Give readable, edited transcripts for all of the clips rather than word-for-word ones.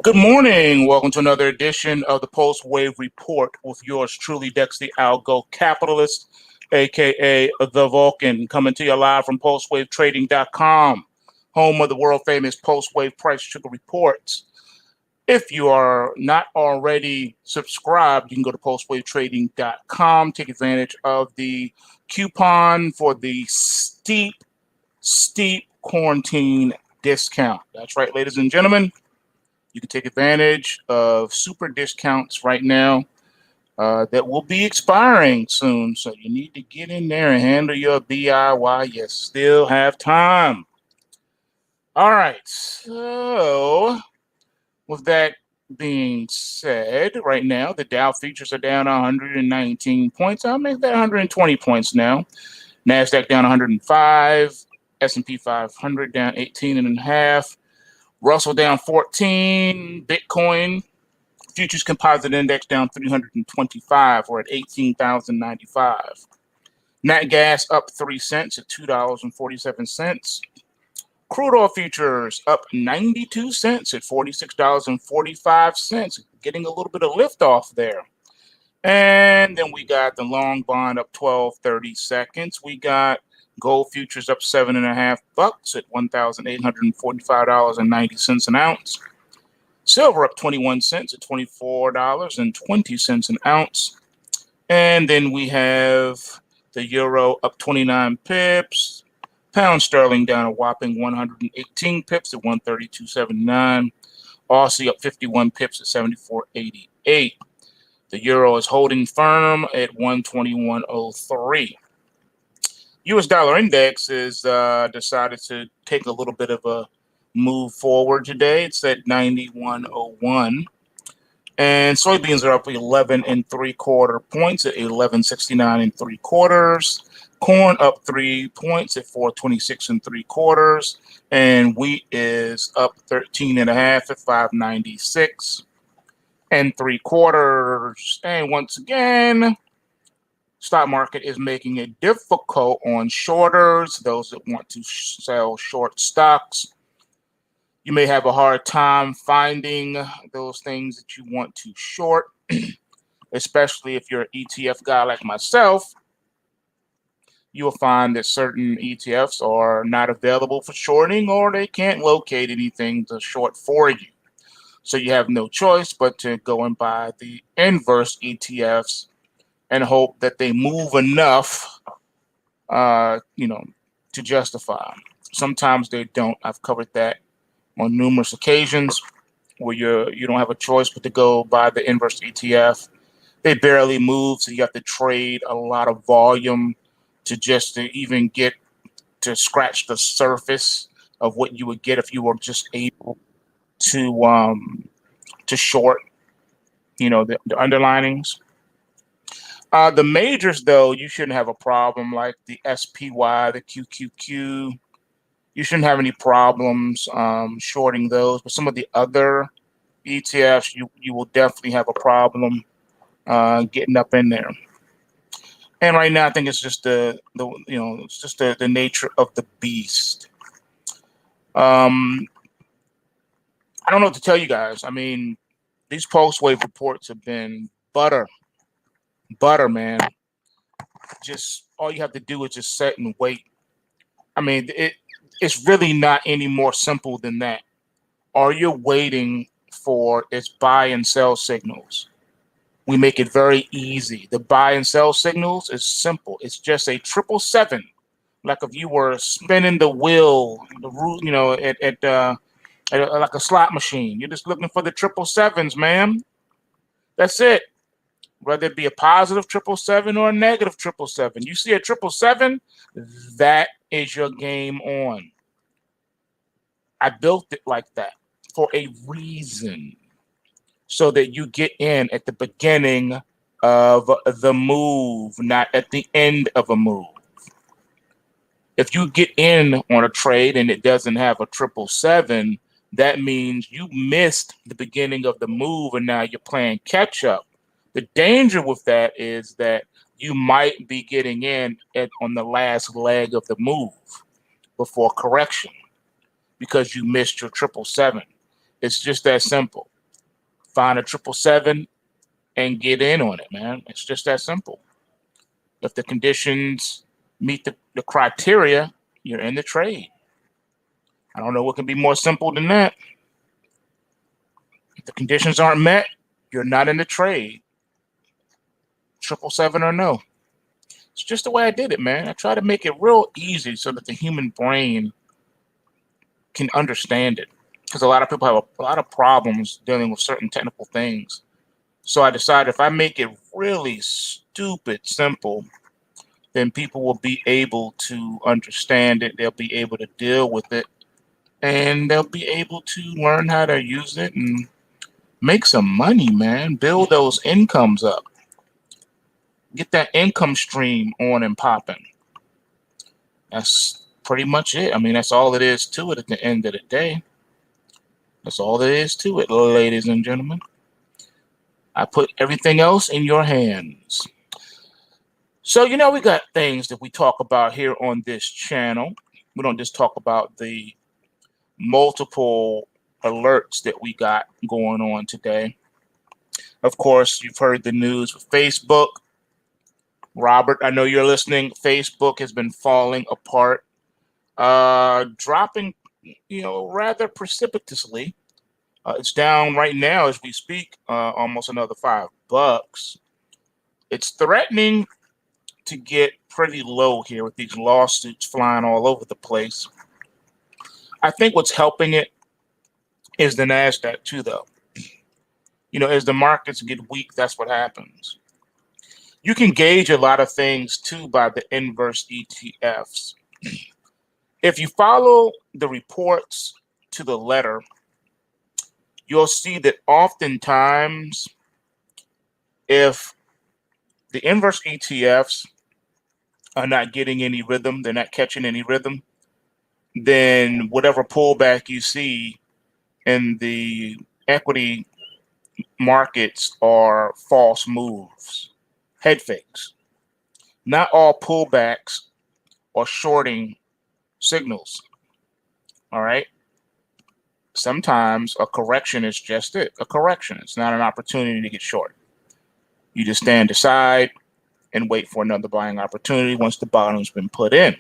Good morning. Welcome to another edition of the PulseWave Report with yours truly, Dex the Algo Capitalist, aka The Vulcan, coming to you live from PulseWaveTrading.com, home of the world famous PulseWave Price Sugar Reports. If you are not already subscribed, you can go to PulseWaveTrading.com, take advantage of the coupon for the steep quarantine discount. That's right, ladies and gentlemen. You can take advantage of super discounts right now that will be expiring soon. So you need to get in there and handle your DIY. You still have time. All right. So with that being said, right now, the Dow futures are down 119 points. I'll make that 120 points now. NASDAQ down 105. S&P 500 down 18 and a half. Russell down 14, Bitcoin futures composite index down 325. We're at 18,095. Nat gas up 3 cents at $2.47. Crude oil futures up 92 cents at $46.45, getting a little bit of lift off there. And then we got the long bond up 12/30. We got gold futures up $7.50 at $1,845.90 an ounce. Silver up 21 cents at $24.20 an ounce. And then we have the euro up 29 pips. Pound sterling down a whopping 118 pips at 132.79. Aussie up 51 pips at 74.88. The euro is holding firm at 121.03. U.S. dollar index is decided to take a little bit of a move forward today. It's at 91.01. And soybeans are up 11 3/4 points at 11.69 3/4. Corn up 3 points at 4.26 3/4. And wheat is up 13 and a half at 5.96 3/4. And once again, stock market is making it difficult on shorters, those that want to sell short stocks. You may have a hard time finding those things that you want to short, especially if you're an ETF guy like myself. You will find that certain ETFs are not available for shorting, or they can't locate anything to short for you. So you have no choice but to go and buy the inverse ETFs and hope that they move enough, to justify. Sometimes they don't. I've covered that on numerous occasions where you don't have a choice but to go buy the inverse ETF. They barely move, so you have to trade a lot of volume to even get to scratch the surface of what you would get if you were just able to short, the underlinings. The majors, though, you shouldn't have a problem, like the SPY, the QQQ. You shouldn't have any problems shorting those. But some of the other ETFs, you will definitely have a problem getting up in there. And right now, I think it's just the nature of the beast. I don't know what to tell you guys. I mean, these PulseWave reports have been butter, man. Just all you have to do is just sit and wait. I mean, it's really not any more simple than that. All you're waiting for is buy and sell signals. We make it very easy. The buy and sell signals is simple. It's just a 777, like if you were spinning the wheel, at like a slot machine. You're just looking for the 777s, man. That's it. Whether it be a positive 777 or a negative 777. You see a 777, that is your game on. I built it like that for a reason, so that you get in at the beginning of the move, not at the end of a move. If you get in on a trade and it doesn't have a 777, that means you missed the beginning of the move and now you're playing catch up. The danger with that is that you might be getting in on the last leg of the move before correction because you missed your 777. It's just that simple. Find a 777 and get in on it, man. It's just that simple. If the conditions meet the criteria, you're in the trade. I don't know what can be more simple than that. If the conditions aren't met, you're not in the trade. 777 or no. It's just the way I did it, man. I try to make it real easy so that the human brain can understand it. Because a lot of people have a lot of problems dealing with certain technical things. So I decided if I make it really stupid simple, then people will be able to understand it. They'll be able to deal with it. And they'll be able to learn how to use it and make some money, man. Build those incomes up. Get that income stream on and popping. That's pretty much it. I mean, that's all it is to it at the end of the day. That's all there is to it, ladies and gentlemen. I put everything else in your hands. So, we got things that we talk about here on this channel. We don't just talk about the multiple alerts that we got going on today. Of course, you've heard the news with Facebook. Robert, I know you're listening. Facebook has been falling apart, dropping, rather precipitously. It's down right now as we speak, almost another $5. It's threatening to get pretty low here with these lawsuits flying all over the place. I think what's helping it is the NASDAQ too, though. As the markets get weak, that's what happens. You can gauge a lot of things too by the inverse ETFs. If you follow the reports to the letter, you'll see that oftentimes if the inverse ETFs are not getting any rhythm, they're not catching any rhythm, then whatever pullback you see in the equity markets are false moves, head fakes. Not all pullbacks are shorting signals. All right. Sometimes a correction is just it, a correction. It's not an opportunity to get short. You just stand aside and wait for another buying opportunity once the bottom's been put in.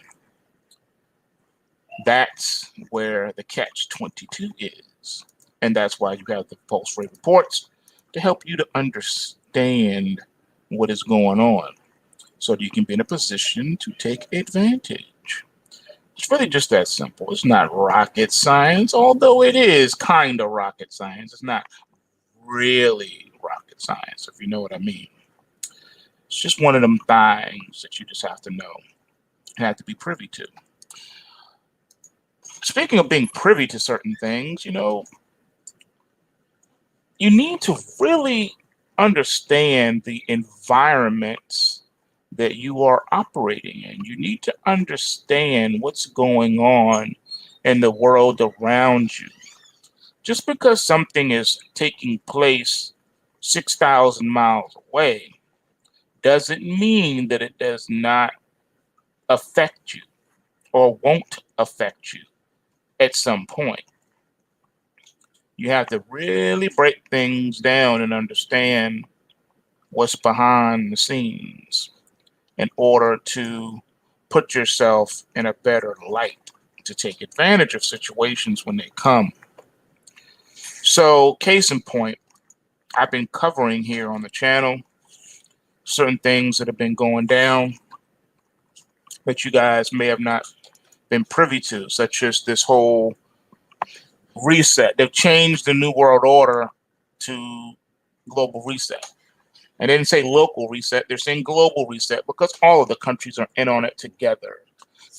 That's where the catch 22 is. And that's why you have the pulse rate reports to help you to understand what is going on so that you can be in a position to take advantage. It's really just that simple. It's not rocket science, although it is kind of rocket science. It's not really rocket science, if you know what I mean. It's just one of them things that you just have to know and have to be privy to. Speaking of being privy to certain things, you need to really understand the environments that you are operating in. You need to understand what's going on in the world around you. Just because something is taking place 6,000 miles away doesn't mean that it does not affect you or won't affect you at some point. You have to really break things down and understand what's behind the scenes in order to put yourself in a better light to take advantage of situations when they come. So, case in point, I've been covering here on the channel certain things that have been going down that you guys may have not been privy to, such as this whole reset. They've changed the New World Order to global reset. And they didn't say local reset, they're saying global reset because all of the countries are in on it together.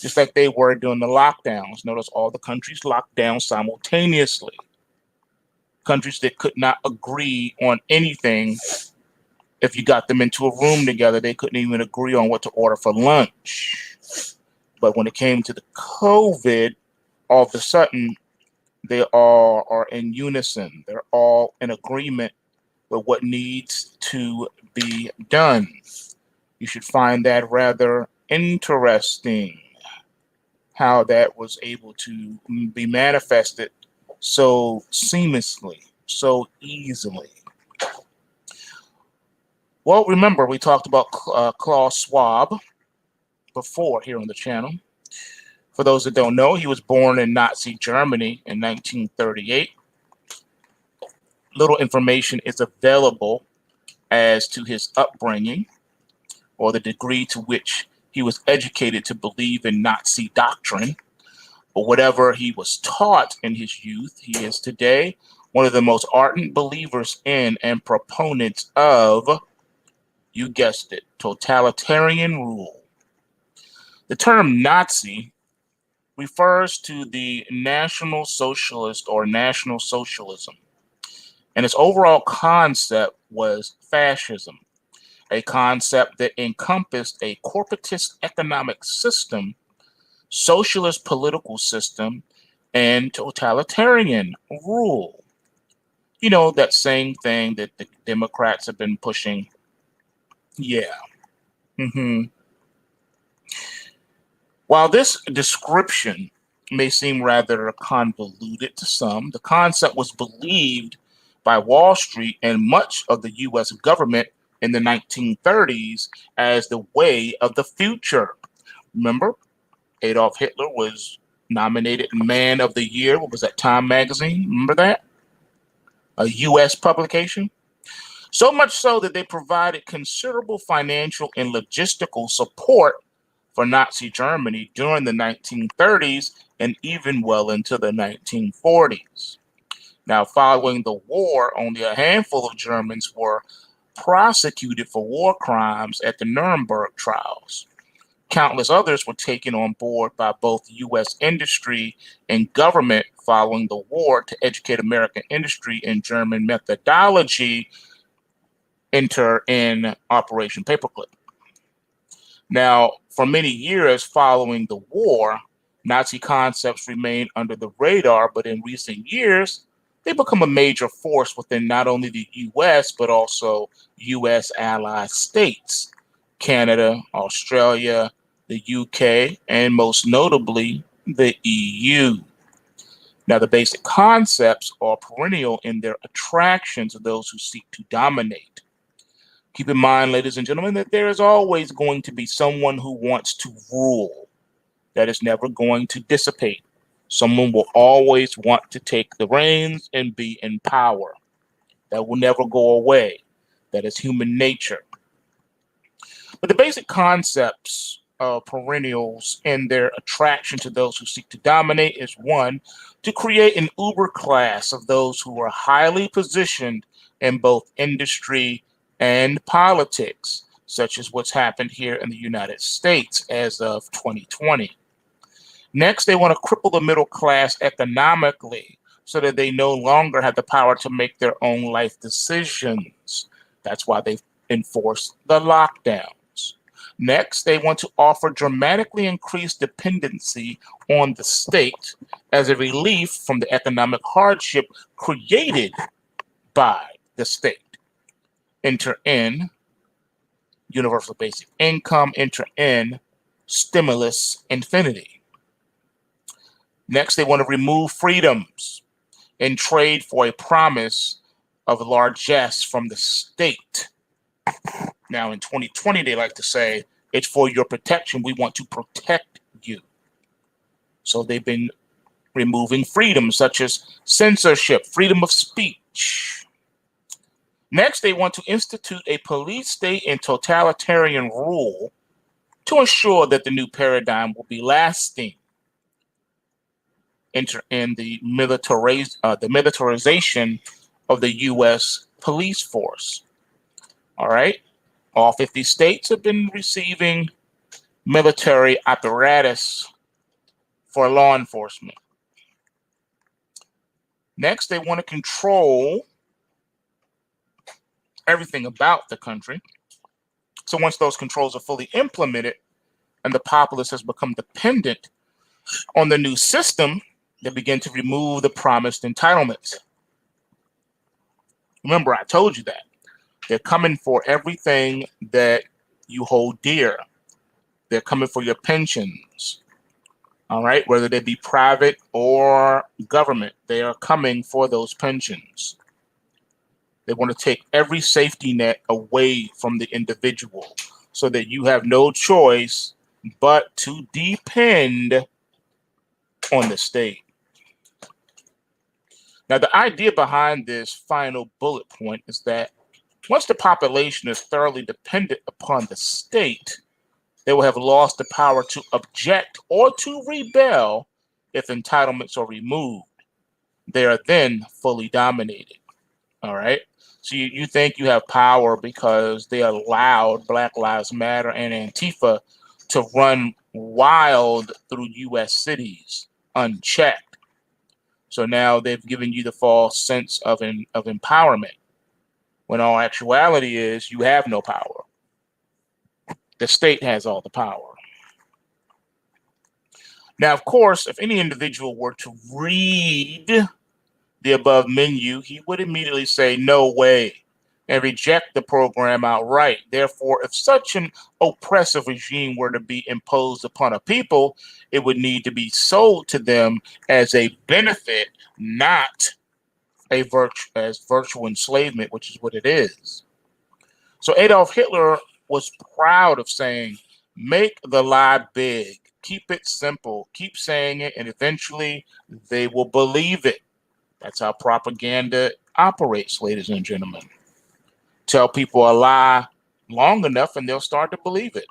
Just like they were during the lockdowns. Notice all the countries locked down simultaneously. Countries that could not agree on anything. If you got them into a room together, they couldn't even agree on what to order for lunch. But when it came to the COVID, all of a sudden, they all are in unison. They're all in agreement with what needs to be done. You should find that rather interesting, how that was able to be manifested so seamlessly, so easily. Well, remember, we talked about Klaus Schwab before here on the channel. For those that don't know, he was born in Nazi Germany in 1938. Little information is available as to his upbringing or the degree to which he was educated to believe in Nazi doctrine, or whatever he was taught in his youth. He is today one of the most ardent believers in and proponents of, you guessed it, totalitarian rule. The term Nazi refers to the National Socialist or National Socialism, and its overall concept was fascism, a concept that encompassed a corporatist economic system, socialist political system, and totalitarian rule. You know, that same thing that the Democrats have been pushing. Yeah. While this description may seem rather convoluted to some, the concept was believed by Wall Street and much of the US government in the 1930s as the way of the future. Remember, Adolf Hitler was nominated Man of the Year. What was that, Time magazine? Remember that? A US publication. So much so that they provided considerable financial and logistical support for Nazi Germany during the 1930s and even well into the 1940s. Now, following the war, only a handful of Germans were prosecuted for war crimes at the Nuremberg trials. Countless others were taken on board by both U.S. industry and government following the war to educate American industry in German methodology, enter in Operation Paperclip. Now, for many years following the war, Nazi concepts remained under the radar, but in recent years, they become a major force within not only the U.S., but also U.S. allied states, Canada, Australia, the UK, and most notably, the EU. Now, the basic concepts are perennial in their attraction to those who seek to dominate. Keep in mind, ladies and gentlemen, that there is always going to be someone who wants to rule. That is never going to dissipate. Someone will always want to take the reins and be in power. That will never go away. That is human nature. But the basic concepts of perennials and their attraction to those who seek to dominate is one, to create an uber class of those who are highly positioned in both industry and politics, such as what's happened here in the United States as of 2020. Next, they want to cripple the middle class economically so that they no longer have the power to make their own life decisions. That's why they've enforced the lockdowns. Next, they want to offer dramatically increased dependency on the state as a relief from the economic hardship created by the state. Enter in universal basic income, enter in stimulus infinity. Next, they want to remove freedoms and trade for a promise of largesse from the state. Now, in 2020, they like to say, it's for your protection. We want to protect you. So they've been removing freedoms such as censorship, freedom of speech. Next, they want to institute a police state and totalitarian rule to ensure that the new paradigm will be lasting. Enter in the militarization of the U.S. police force. All right. All 50 states have been receiving military apparatus for law enforcement. Next, they want to control everything about the country. So once those controls are fully implemented and the populace has become dependent on the new system, they begin to remove the promised entitlements. Remember, I told you that. They're coming for everything that you hold dear. They're coming for your pensions. All right, whether they be private or government, they are coming for those pensions. They want to take every safety net away from the individual so that you have no choice but to depend on the state. Now, the idea behind this final bullet point is that once the population is thoroughly dependent upon the state, they will have lost the power to object or to rebel if entitlements are removed. They are then fully dominated. All right. So you think you have power because they allowed Black Lives Matter and Antifa to run wild through U.S. cities unchecked. So now they've given you the false sense of empowerment, when all actuality is you have no power. The state has all the power. Now, of course, if any individual were to read the above menu, he would immediately say, no way, and reject the program outright. Therefore, if such an oppressive regime were to be imposed upon a people, it would need to be sold to them as a benefit, not as virtual enslavement, which is what it is. So Adolf Hitler was proud of saying, make the lie big, keep it simple, keep saying it, and eventually they will believe it. That's how propaganda operates, ladies and gentlemen. Tell people a lie long enough and they'll start to believe it.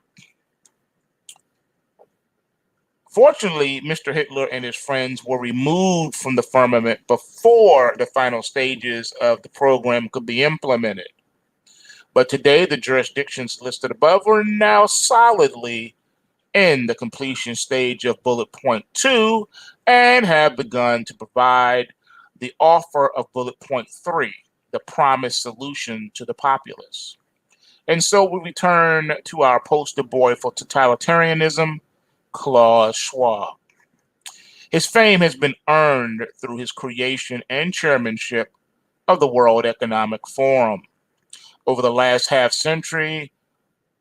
Fortunately, Mr. Hitler and his friends were removed from the firmament before the final stages of the program could be implemented. But today, the jurisdictions listed above are now solidly in the completion stage of bullet point 2 and have begun to provide the offer of bullet point 3, the promised solution to the populace. And so we return to our poster boy for totalitarianism, Klaus Schwab. His fame has been earned through his creation and chairmanship of the World Economic Forum. Over the last half century,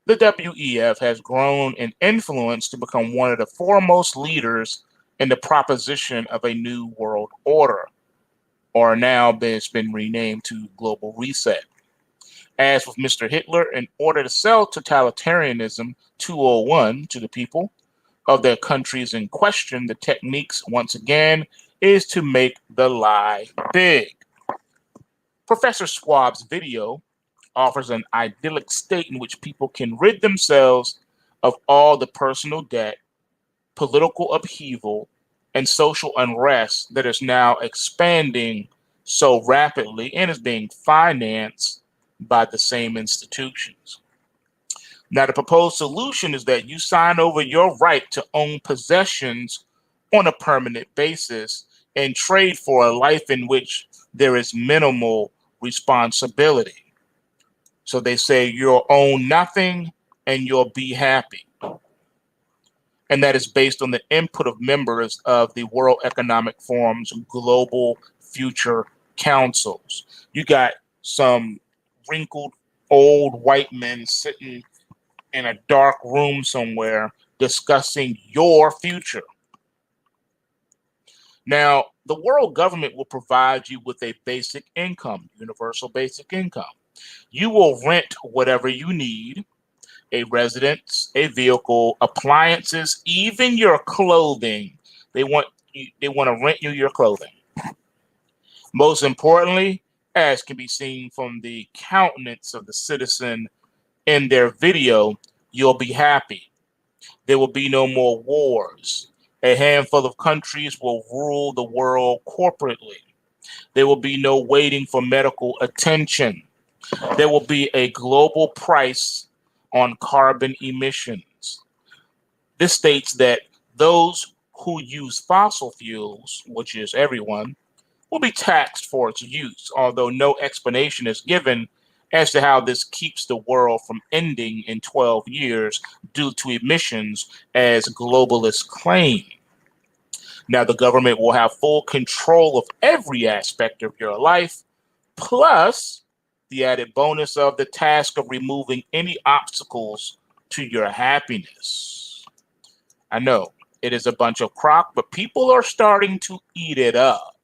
the WEF has grown in influence to become one of the foremost leaders in the proposition of a new world order, or now it's been renamed to Global Reset. As with Mr. Hitler, in order to sell totalitarianism 201 to the people of their countries in question, the techniques, once again, is to make the lie big. Professor Schwab's video offers an idyllic state in which people can rid themselves of all the personal debt, political upheaval, and social unrest that is now expanding so rapidly and is being financed by the same institutions. Now, the proposed solution is that you sign over your right to own possessions on a permanent basis and trade for a life in which there is minimal responsibility. So they say you'll own nothing and you'll be happy. And that is based on the input of members of the World Economic Forum's Global Future Councils. You got some wrinkled old white men sitting in a dark room somewhere discussing your future. Now, the world government will provide you with a basic income, universal basic income. You will rent whatever you need, a residence, a vehicle, appliances, even your clothing. They want to rent you your clothing. Most importantly, as can be seen from the countenance of the citizen in their video, you'll be happy. There will be no more wars. A handful of countries will rule the world corporately. There will be no waiting for medical attention. There will be a global price on carbon emissions. This states that those who use fossil fuels, which is everyone, will be taxed for its use, although no explanation is given as to how this keeps the world from ending in 12 years due to emissions, as globalists claim. Now, the government will have full control of every aspect of your life, plus the added bonus of the task of removing any obstacles to your happiness. I know it is a bunch of crock, but people are starting to eat it up.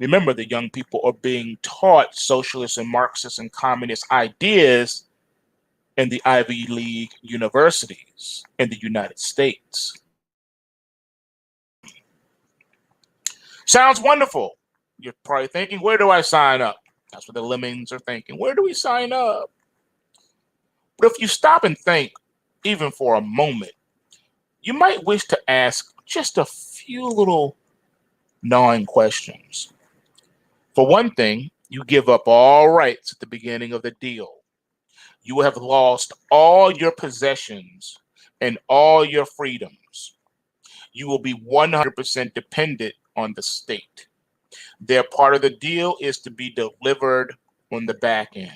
Remember, the young people are being taught socialist and Marxist and communist ideas in the Ivy League universities in the United States. Sounds wonderful. You're probably thinking, where do I sign up? That's what the lemmings are thinking. Where do we sign up? But if you stop and think, even for a moment, you might wish to ask just a few little gnawing questions. For one thing, you give up all rights at the beginning of the deal. You will have lost all your possessions and all your freedoms. You will be 100% dependent on the state. Their part of the deal is to be delivered on the back end.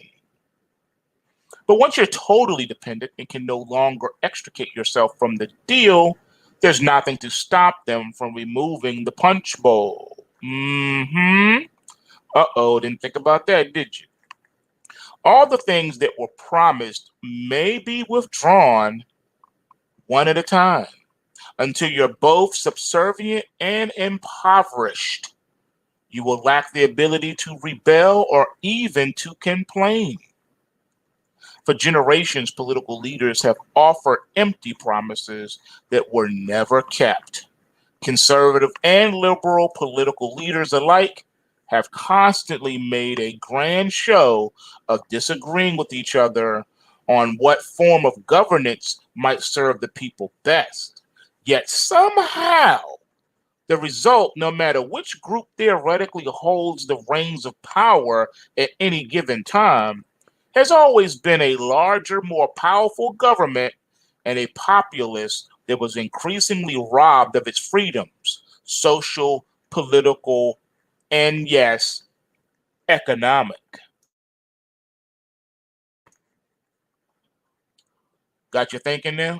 But once you're totally dependent and can no longer extricate yourself from the deal, there's nothing to stop them from removing the punch bowl. Uh-oh, didn't think about that, did you? All the things that were promised may be withdrawn one at a time until you're both subservient and impoverished. You will lack the ability to rebel or even to complain. For generations, political leaders have offered empty promises that were never kept. Conservative and liberal political leaders alike have constantly made a grand show of disagreeing with each other on what form of governance might serve the people best. Yet somehow, the result, no matter which group theoretically holds the reins of power at any given time, has always been a larger, more powerful government and a populace that was increasingly robbed of its freedoms, social, political, and yes, economic. Got you thinking now?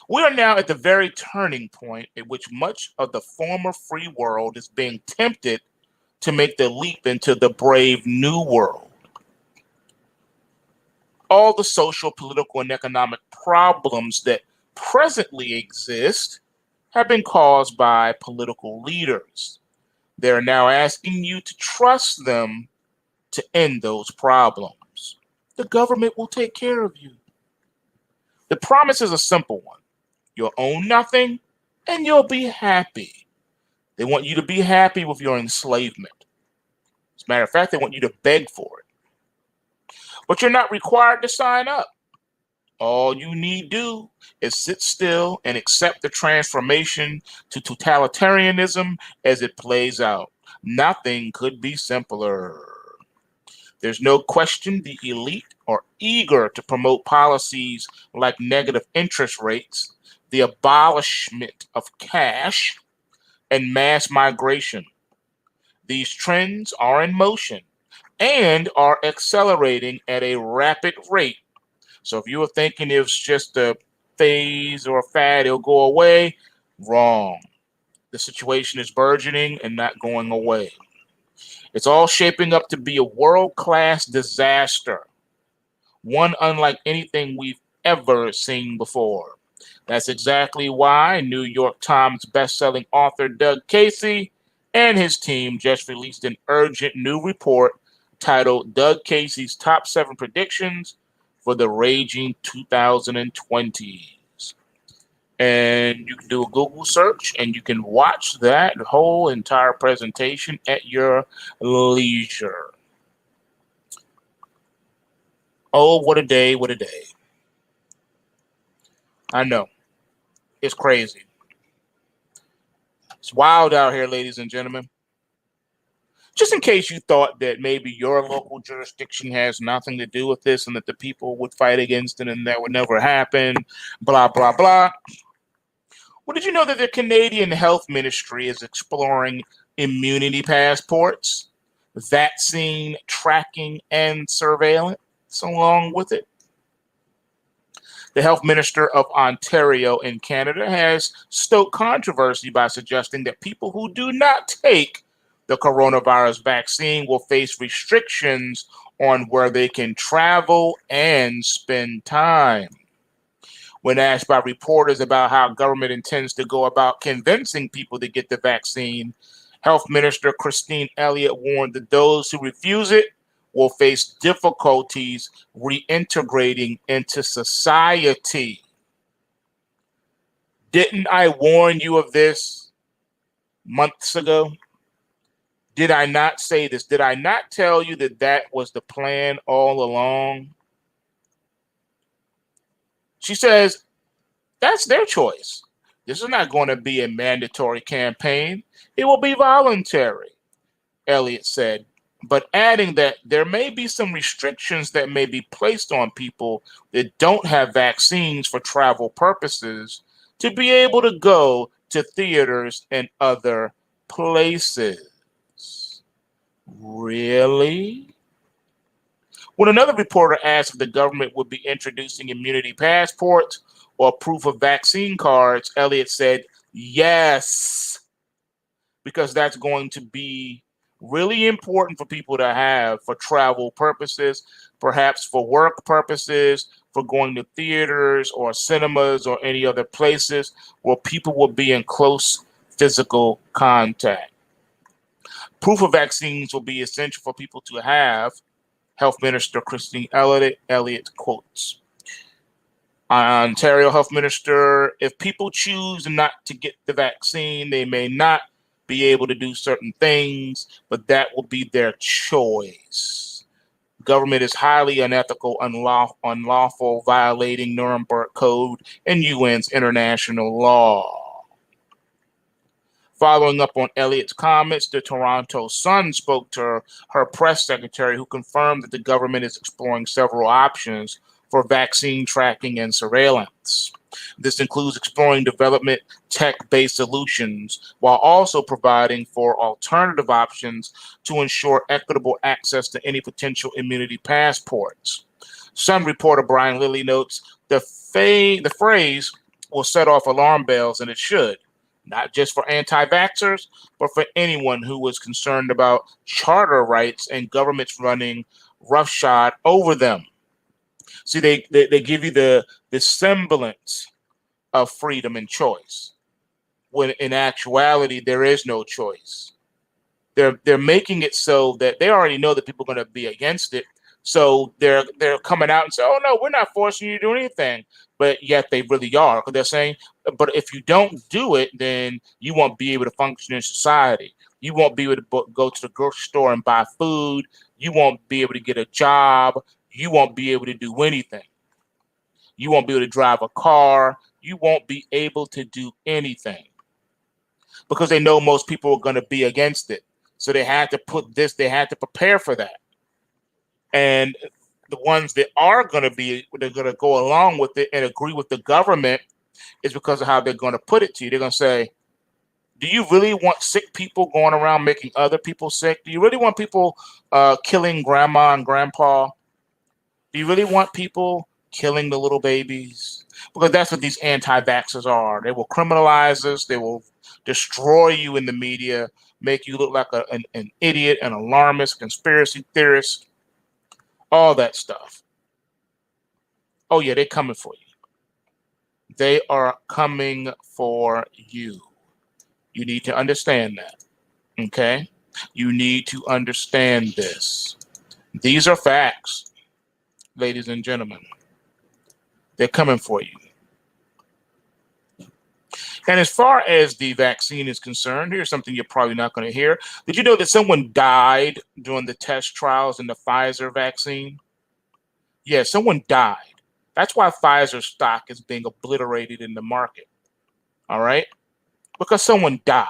We are now at the very turning point at which much of the former free world is being tempted to make the leap into the brave new world. All the social, political, and economic problems that presently exist have been caused by political leaders. They're now asking you to trust them to end those problems. The government will take care of you. The promise is a simple one. You'll own nothing and you'll be happy. They want you to be happy with your enslavement. As a matter of fact, they want you to beg for it. But you're not required to sign up. All you need do is sit still and accept the transformation to totalitarianism as it plays out. Nothing could be simpler. There's no question the elite are eager to promote policies like negative interest rates, the abolishment of cash, and mass migration. These trends are in motion and are accelerating at a rapid rate. So if you were thinking it was just a phase or a fad, it'll go away, wrong. The situation is burgeoning and not going away. It's all shaping up to be a world-class disaster, one unlike anything we've ever seen before. That's exactly why New York Times bestselling author Doug Casey and his team just released an urgent new report titled Doug Casey's Top 7 Predictions for the Raging 2020s. And you can do a Google search and you can watch that whole entire presentation at your leisure. Oh, what a day, what a day. I know. It's crazy. It's wild out here, ladies and gentlemen. Just in case you thought that maybe your local jurisdiction has nothing to do with this and that the people would fight against it and that would never happen, blah, blah, blah. Well, did you know that the Canadian Health Ministry is exploring immunity passports, vaccine tracking and surveillance along with it? The Health Minister of Ontario in Canada has stoked controversy by suggesting that people who do not take the coronavirus vaccine will face restrictions on where they can travel and spend time. When asked by reporters about how government intends to go about convincing people to get the vaccine, Health Minister Christine Elliott warned that those who refuse it will face difficulties reintegrating into society. Didn't I warn you of this months ago? Did I not say this? Did I not tell you that that was the plan all along? She says, that's their choice. This is not going to be a mandatory campaign. It will be voluntary, Elliott said, but adding that there may be some restrictions that may be placed on people that don't have vaccines for travel purposes to be able to go to theaters and other places. Really? When another reporter asked if the government would be introducing immunity passports or proof of vaccine cards, Elliott said, yes, because that's going to be really important for people to have for travel purposes, perhaps for work purposes, for going to theaters or cinemas or any other places where people will be in close physical contact. Proof of vaccines will be essential for people to have, Health Minister Christine Elliott quotes. Ontario Health Minister, if people choose not to get the vaccine, they may not be able to do certain things, but that will be their choice. Government is highly unethical, unlawful, violating Nuremberg Code and UN's international law. Following up on Elliott's comments, the Toronto Sun spoke to her press secretary, who confirmed that the government is exploring several options for vaccine tracking and surveillance. This includes exploring development tech-based solutions while also providing for alternative options to ensure equitable access to any potential immunity passports. Sun reporter Brian Lilly notes the phrase will set off alarm bells, and it should. Not just for anti-vaxxers, but for anyone who is concerned about charter rights and governments running roughshod over them. See, they give you the semblance of freedom and choice, when in actuality there is no choice. They're making it so that they already know that people are going to be against it, so they're coming out and say, "Oh no, we're not forcing you to do anything," but yet they really are, because they're saying, "But if you don't do it, then you won't be able to function in society. You won't be able to go to the grocery store and buy food. You won't be able to get a job. You won't be able to do anything. You won't be able to drive a car. You won't be able to do anything," because they know most people are going to be against it. So they had to they had to prepare for that. And the ones that are going to they're going to go along with it and agree with the government is because of how they're going to put it to you. They're going to say, do you really want sick people going around making other people sick? Do you really want people killing grandma and grandpa? Do you really want people killing the little babies? Because that's what these anti-vaxxers are. They will criminalize us. They will destroy you in the media, make you look like an idiot, an alarmist, conspiracy theorist, all that stuff. Oh yeah, they're coming for you. They are coming for you. You need to understand that, okay? You need to understand this. These are facts, ladies and gentlemen. They're coming for you. And as far as the vaccine is concerned, here's something you're probably not going to hear. Did you know that someone died during the test trials in the Pfizer vaccine? Yeah, someone died. That's why Pfizer stock is being obliterated in the market. All right? Because someone died.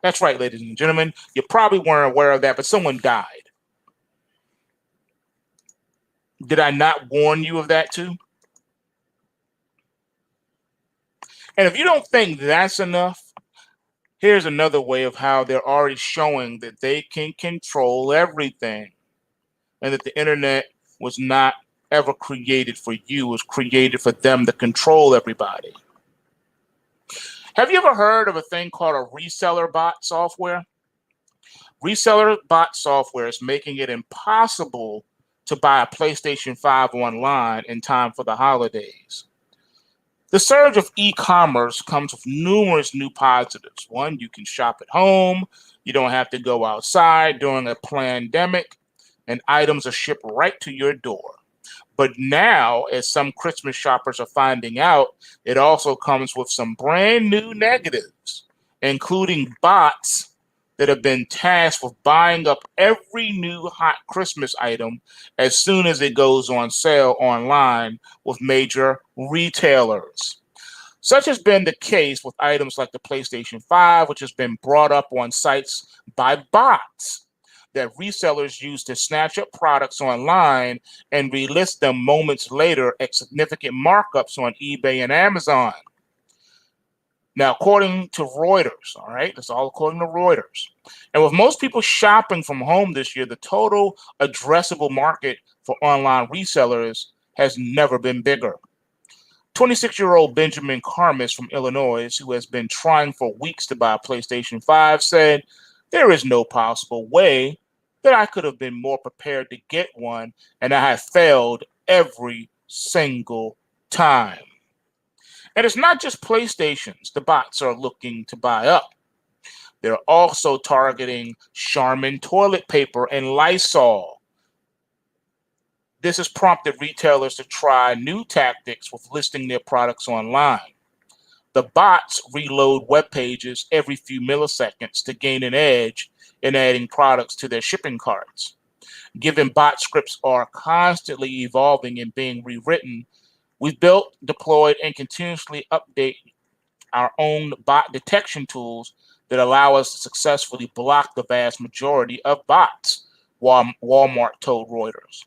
That's right, ladies and gentlemen. You probably weren't aware of that, but someone died. Did I not warn you of that too? And if you don't think that's enough, here's another way of how they're already showing that they can control everything, and that the internet was not ever created for you. It was created for them to control everybody. Have you ever heard of a thing called a reseller bot software? Reseller bot software is making it impossible to buy a PlayStation 5 online in time for the holidays. The surge of e-commerce comes with numerous new positives. One, you can shop at home. You don't have to go outside during a pandemic, and items are shipped right to your door. But now, as some Christmas shoppers are finding out, it also comes with some brand new negatives, including bots that have been tasked with buying up every new hot Christmas item as soon as it goes on sale online with major retailers. Such has been the case with items like the PlayStation 5, which has been brought up on sites by bots that resellers use to snatch up products online and relist them moments later at significant markups on eBay and Amazon. Now, according to Reuters, all right, that's all according to Reuters. And with most people shopping from home this year, the total addressable market for online resellers has never been bigger. 26-year-old Benjamin Carmis from Illinois, who has been trying for weeks to buy a PlayStation 5, said, "There is no possible way that I could have been more prepared to get one, and I have failed every single time." And it's not just PlayStations the bots are looking to buy up. They're also targeting Charmin toilet paper and Lysol. This has prompted retailers to try new tactics with listing their products online. The bots reload web pages every few milliseconds to gain an edge in adding products to their shipping carts. Given bot scripts are constantly evolving and being rewritten, we've built, deployed, and continuously update our own bot detection tools that allow us to successfully block the vast majority of bots, Walmart told Reuters.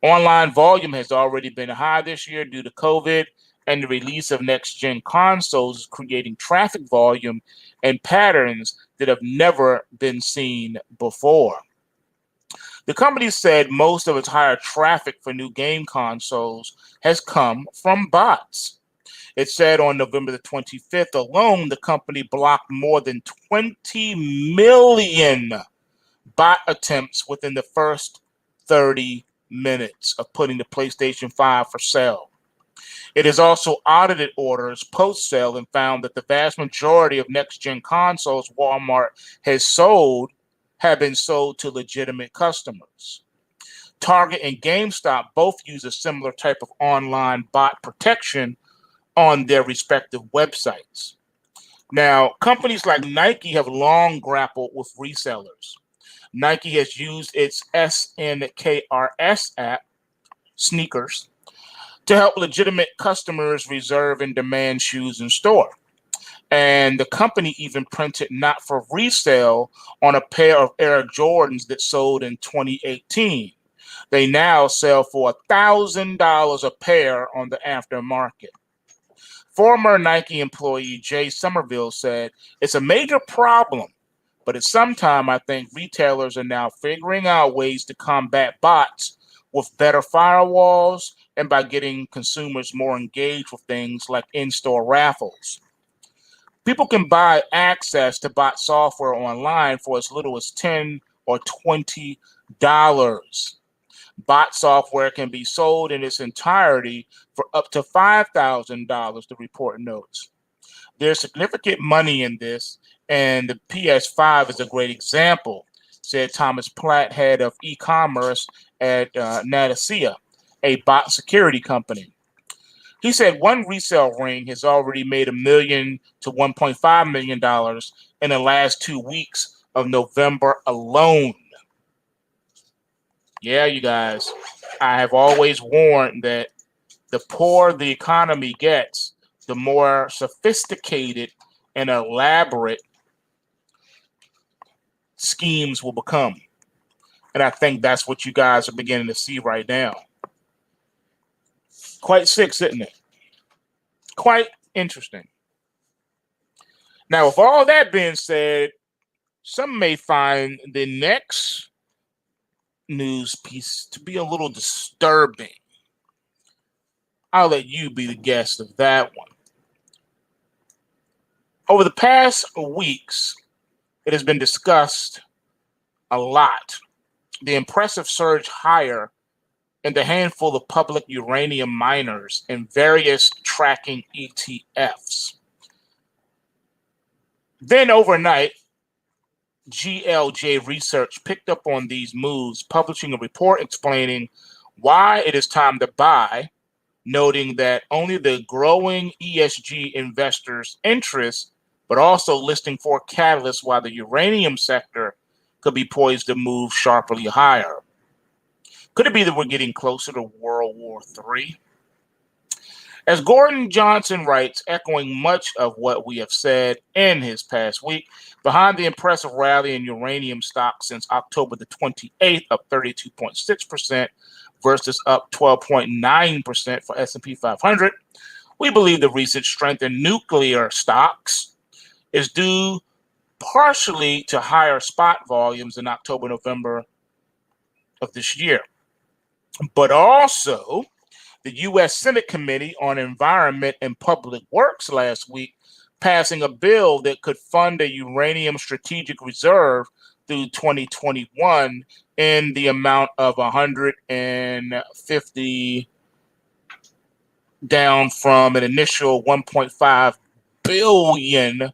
Online volume has already been high this year due to COVID, and the release of next-gen consoles is creating traffic volume and patterns that have never been seen before. The company said most of its higher traffic for new game consoles has come from bots. It said on November the 25th alone, the company blocked more than 20 million bot attempts within the first 30 minutes of putting the PlayStation 5 for sale. It has also audited orders post-sale and found that the vast majority of next-gen consoles Walmart has sold have been sold to legitimate customers. Target and GameStop both use a similar type of online bot protection on their respective websites. Now, companies like Nike have long grappled with resellers. Nike has used its SNKRS app, sneakers, to help legitimate customers reserve and demand shoes in store. And the company even printed not for resale on a pair of Air Jordans that sold in 2018. They now sell for $1,000 a pair on the aftermarket. Former Nike employee Jay Somerville said, "It's a major problem, but at some time I think retailers are now figuring out ways to combat bots with better firewalls and by getting consumers more engaged with things like in-store raffles. People can buy access to bot software online for as little as $10 or $20. Bot software can be sold in its entirety for up to $5,000, the report notes. There's significant money in this, and the PS5 is a great example," said Thomas Platt, head of e-commerce at needs.You, a bot security company. He said one resale ring has already made $1 million to $1.5 million in the last 2 weeks of November alone. Yeah, you guys, I have always warned that the poorer the economy gets, the more sophisticated and elaborate schemes will become. And I think that's what you guys are beginning to see right now. Quite sick, isn't it? Quite interesting. Now, with all that being said, some may find the next news piece to be a little disturbing. I'll let you be the guest of that one. Over the past weeks, it has been discussed a lot. The impressive surge higher and the handful of public uranium miners and various tracking ETFs. Then overnight, GLJ Research picked up on these moves, publishing a report explaining why it is time to buy, noting that only the growing ESG investors' interest, but also listing four catalysts why the uranium sector could be poised to move sharply higher. Could it be that we're getting closer to World War III? As Gordon Johnson writes, echoing much of what we have said in his past week, behind the impressive rally in uranium stocks since October the 28th, up 32.6% versus up 12.9% for S&P 500, we believe the recent strength in nuclear stocks is due partially to higher spot volumes in October, November of this year, but also the U.S. Senate Committee on Environment and Public Works last week passing a bill that could fund a uranium strategic reserve through 2021 in the amount of 150, down from an initial 1.5 billion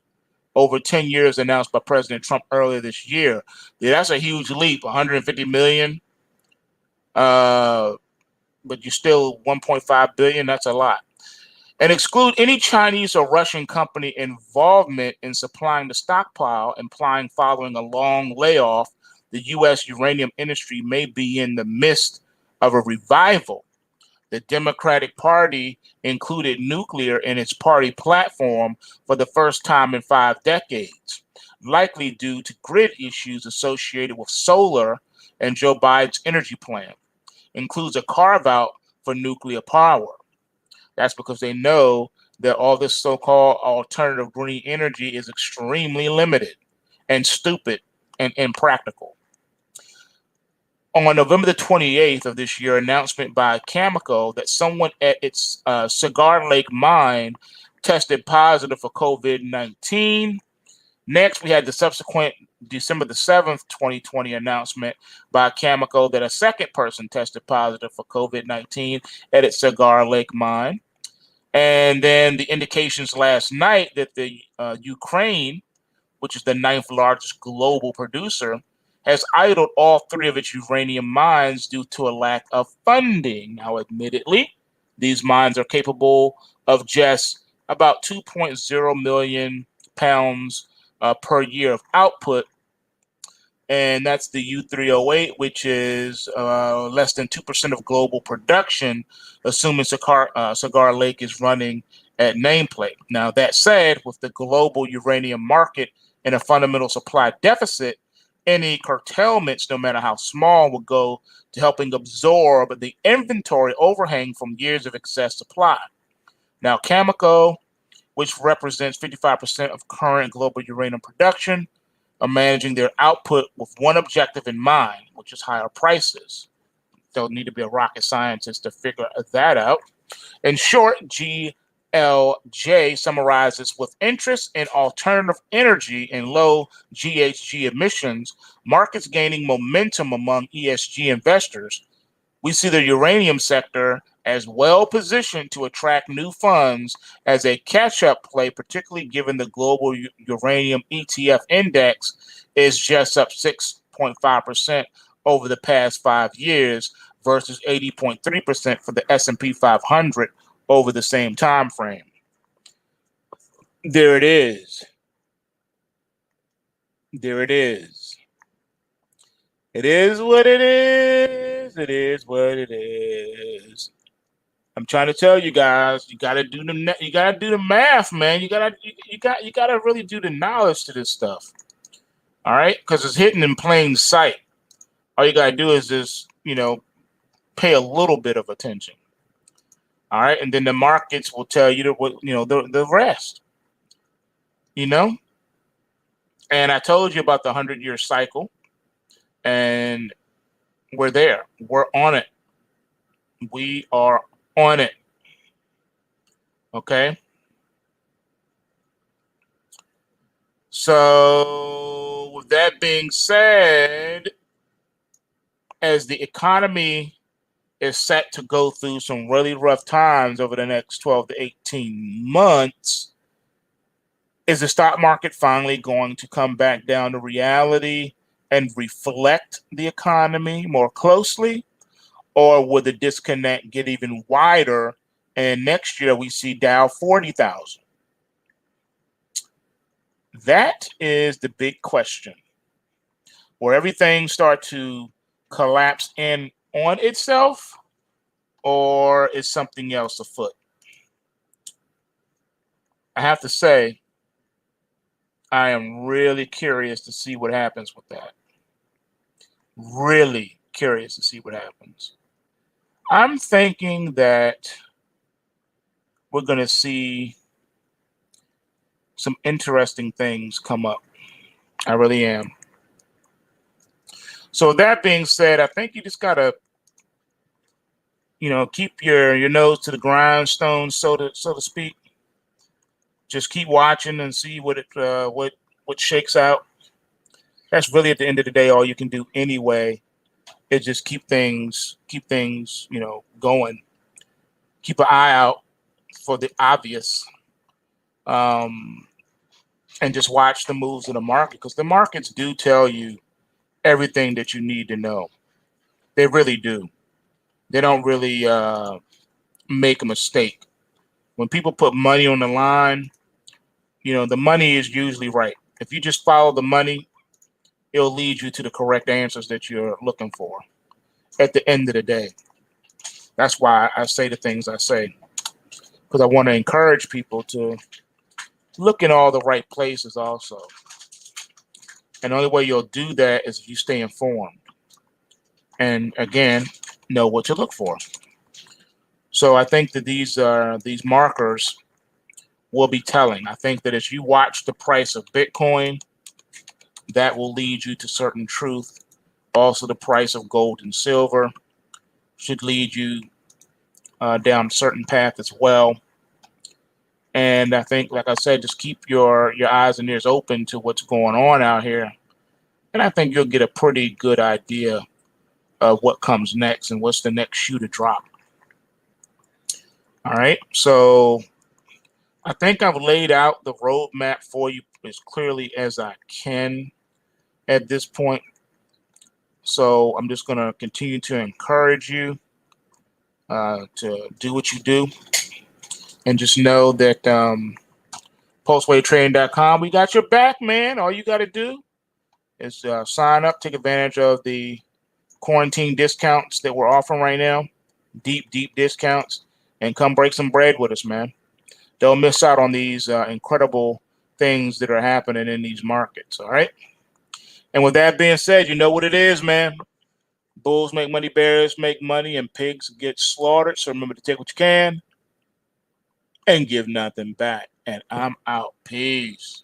over 10 years announced by President Trump earlier this year. Yeah, that's a huge leap, 150 million. But you still 1.5 billion, that's a lot. And exclude any Chinese or Russian company involvement in supplying the stockpile, implying following a long layoff, the U.S. uranium industry may be in the midst of a revival. The Democratic Party included nuclear in its party platform for the first time in 5 decades, likely due to grid issues associated with solar and Joe Biden's energy plan. Includes a carve-out for nuclear power. That's because they know that all this so-called alternative green energy is extremely limited and stupid and impractical. On November the 28th of this year, announcement by Cameco that someone at its Cigar Lake mine tested positive for COVID-19. Next, we had the subsequent December the 7th, 2020 announcement by Cameco that a second person tested positive for COVID-19 at its Cigar Lake mine. And then the indications last night that the Ukraine, which is the 9th largest global producer, has idled all 3 of its uranium mines due to a lack of funding. Now, admittedly, these mines are capable of just about 2.0 million pounds per year of output, and that's the U308, which is less than 2% of global production, assuming Cigar Lake is running at nameplate. Now, that said, with the global uranium market in a fundamental supply deficit, any curtailments, no matter how small, will go to helping absorb the inventory overhang from years of excess supply. Now, Cameco, which represents 55% of current global uranium production, are managing their output with one objective in mind, which is higher prices. Don't need to be a rocket scientist to figure that out. In short, GLJ summarizes with interest in alternative energy and low GHG emissions, markets gaining momentum among ESG investors. We see the uranium sector as well positioned to attract new funds as a catch-up play, particularly given the global uranium ETF index is just up 6.5% over the past 5 years versus 80.3% for the S&P 500 over the same time frame. There it is. There it is. It is what it is. It is what it is. I'm trying to tell you guys, you gotta do the math, man. You gotta really do the knowledge to this stuff. All right, because it's hidden in plain sight. All you gotta do is just pay a little bit of attention. All right, and then the markets will tell you the rest. And I told you about the 100-year cycle, and we're there. We're on it. We are on it. Okay. So, with that being said, as the economy is set to go through some really rough times over the next 12 to 18 months, is the stock market finally going to come back down to reality and reflect the economy more closely? Or will the disconnect get even wider and next year we see Dow 40,000? That is the big question. Will everything start to collapse in on itself, or is something else afoot? I have to say, I am really curious to see what happens with that. Really curious to see what happens. I'm thinking that we're going to see some interesting things come up. I really am. So that being said, I think you just got to, keep your nose to the grindstone, so to speak. Just keep watching and see what shakes out. That's really, at the end of the day, all you can do anyway, is just keep things going. Keep an eye out for the obvious, and just watch the moves of the market, because the markets do tell you everything that you need to know. They really do. They don't really make a mistake. When people put money on the line, the money is usually right. If you just follow the money, it'll lead you to the correct answers that you're looking for at the end of the day. That's why I say the things I say, because I want to encourage people to look in all the right places also. And the only way you'll do that is if you stay informed. And again, know what to look for. So I think that these markers will be telling. I think that as you watch the price of Bitcoin, that will lead you to certain truth. Also, the price of gold and silver should lead you down a certain path as well. And I think, like I said, just keep your eyes and ears open to what's going on out here. And I think you'll get a pretty good idea of what comes next and what's the next shoe to drop. All right. So I think I've laid out the roadmap for you as clearly as I can at this point. So I'm just going to continue to encourage you to do what you do. And just know that PulseWaveTrading.com, we got your back, man. All you got to do is sign up, take advantage of the quarantine discounts that we're offering right now, deep discounts, and come break some bread with us, man. Don't miss out on these incredible things that are happening in these markets, all right? And with that being said, you know what it is, man. Bulls make money, bears make money, and pigs get slaughtered. So remember to take what you can and give nothing back. And I'm out. Peace.